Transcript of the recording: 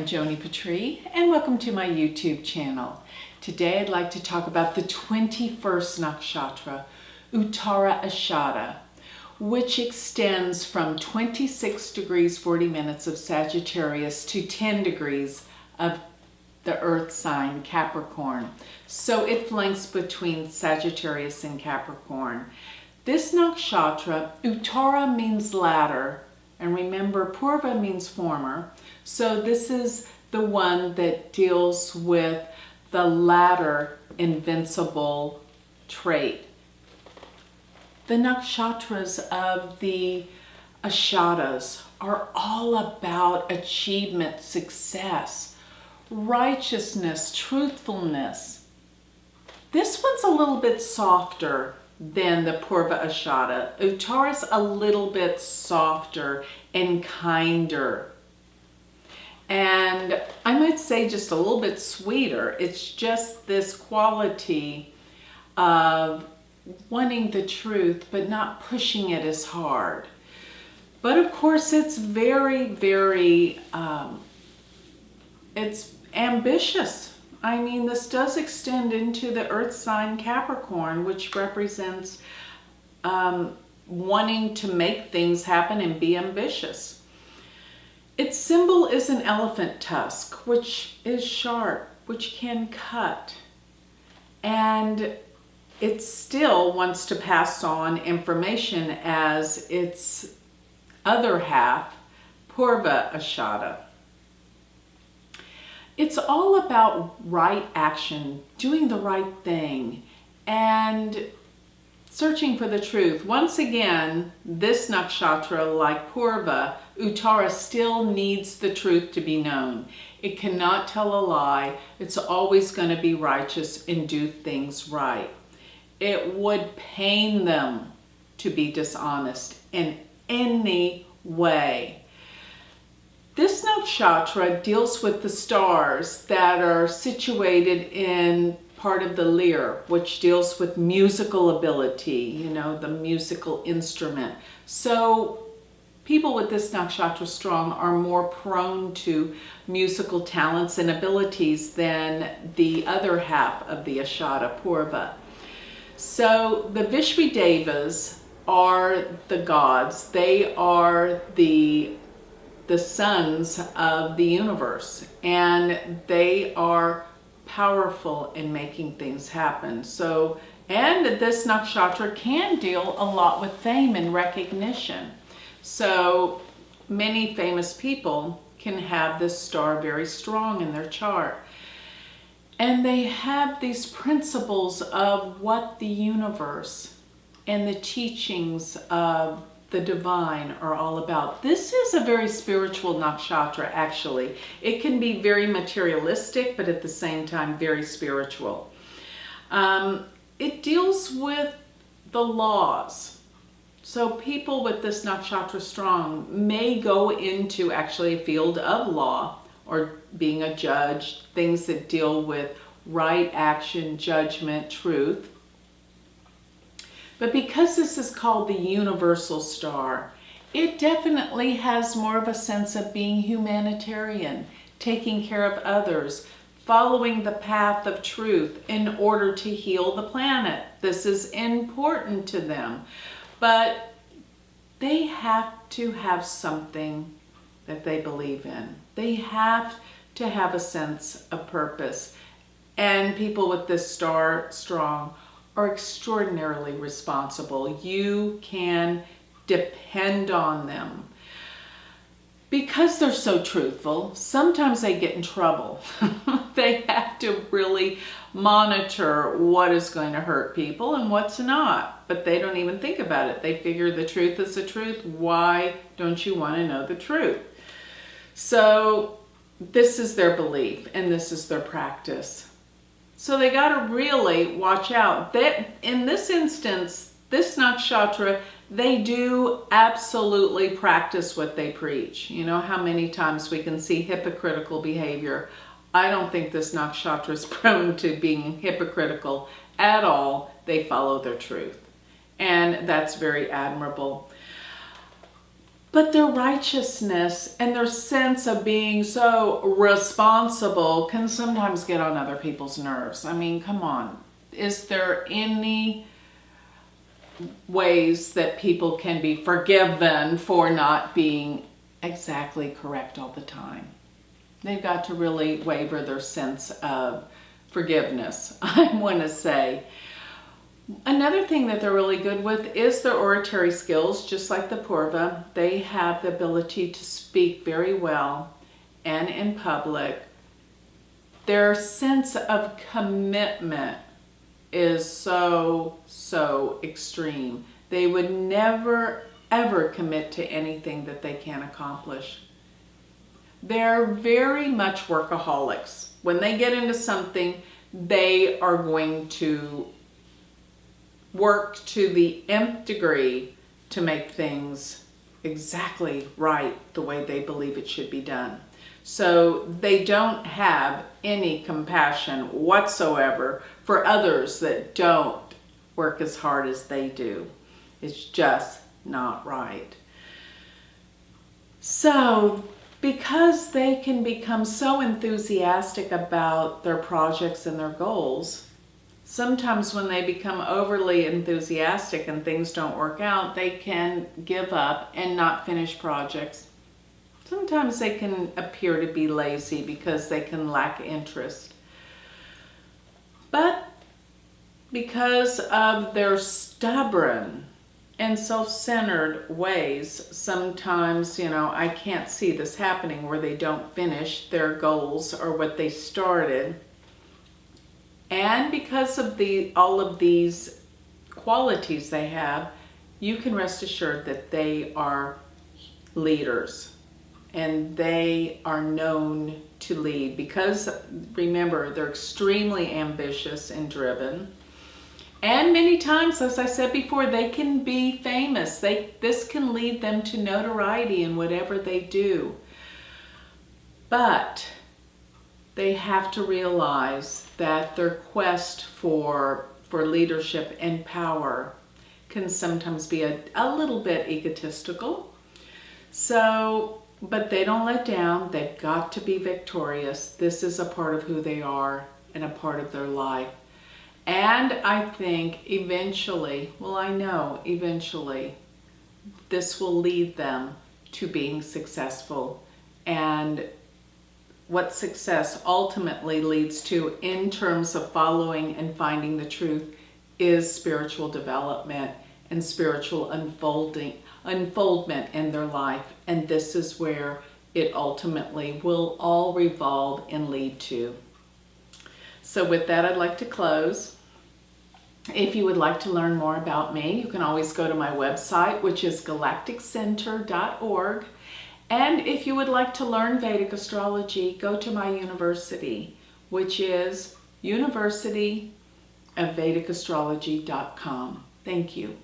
Joni Patry, and welcome to my YouTube channel. Today I'd like to talk about the 21st Nakshatra, Uttara Ashadha, which extends from 26 degrees 40 minutes of Sagittarius to 10 degrees of the earth sign Capricorn. So it flanks between Sagittarius and Capricorn. This nakshatra, Uttara means ladder, and remember Purva means former. So this is the one that deals with the latter invincible trait. The nakshatras of the Ashadhas are all about achievement, success, righteousness, truthfulness. This one's a little bit softer than the Purva Ashadha. Uttara's a little bit softer and kinder. And I might say just a little bit sweeter. It's just this quality of wanting the truth, but not pushing it as hard. But of course, it's very, very, it's ambitious. I mean, this does extend into the earth sign Capricorn, which represents wanting to make things happen and be ambitious. Its symbol is an elephant tusk, which is sharp, which can cut. And it still wants to pass on information as its other half, Purva Ashadha. It's all about right action, doing the right thing, and searching for the truth. Once again, this nakshatra, like Purva, Uttara still needs the truth to be known. It cannot tell a lie. It's always going to be righteous and do things right. It would pain them to be dishonest in any way. This nakshatra deals with the stars that are situated in part of the lyre, which deals with musical ability, the musical instrument. So people with this nakshatra strong are more prone to musical talents and abilities than the other half of the Ashadha, Purva. So the Vishvi Devas are the gods. They are the sons of the universe, and they are powerful in making things happen. So, and this nakshatra can deal a lot with fame and recognition. So many famous people can have this star very strong in their chart. And they have these principles of what the universe and the teachings of the divine are all about. This is a very spiritual nakshatra, actually. It can be very materialistic, but at the same time, very spiritual. It deals with the laws. So people with this nakshatra strong may go into actually a field of law or being a judge, things that deal with right action, judgment, truth. But because this is called the universal star, it definitely has more of a sense of being humanitarian, taking care of others, following the path of truth in order to heal the planet. This is important to them. But they have to have something that they believe in. They have to have a sense of purpose. And people with this star strong are extraordinarily responsible. You can depend on them. Because they're so truthful, sometimes they get in trouble. They have to really monitor what is going to hurt people and what's not. But they don't even think about it. They figure the truth is the truth. Why don't you want to know the truth? So this is their belief and this is their practice. So they got to really watch out. That in this instance, this nakshatra, they do absolutely practice what they preach. You know how many times we can see hypocritical behavior. I don't think this nakshatra is prone to being hypocritical at all. They follow their truth. And that's very admirable. But their righteousness and their sense of being so responsible can sometimes get on other people's nerves. I mean, come on. Is there any ways that people can be forgiven for not being exactly correct all the time? They've got to really waver their sense of forgiveness, I want to say. Another thing that they're really good with is their oratory skills, just like the Purva. They have the ability to speak very well and in public. Their sense of commitment is so extreme. They would never, ever commit to anything that they can't accomplish. They're very much workaholics. When they get into something, they are going to work to the nth degree to make things exactly right the way they believe it should be done. So they don't have any compassion whatsoever for others that don't work as hard as they do. It's just not right. So because they can become so enthusiastic about their projects and their goals, sometimes when they become overly enthusiastic and things don't work out, they can give up and not finish projects. Sometimes they can appear to be lazy because they can lack interest. But because of their stubborn and self-centered ways, sometimes, I can't see this happening where they don't finish their goals or what they started. And because of all of these qualities they have, you can rest assured that they are leaders and they are known to lead because, remember, they're extremely ambitious and driven. And many times, as I said before, they can be famous. This can lead them to notoriety in whatever they do. But they have to realize that their quest for leadership and power can sometimes be a little bit egotistical. But they don't let down. They've got to be victorious. This is a part of who they are and a part of their life. And I think eventually, this will lead them to being successful. And what success ultimately leads to in terms of following and finding the truth is spiritual development and spiritual unfoldment in their life. And this is where it ultimately will all revolve and lead to. So with that, I'd like to close. If you would like to learn more about me, you can always go to my website, which is galacticcenter.org. And if you would like to learn Vedic astrology, go to my university, which is University of Vedic Astrology.com. Thank you.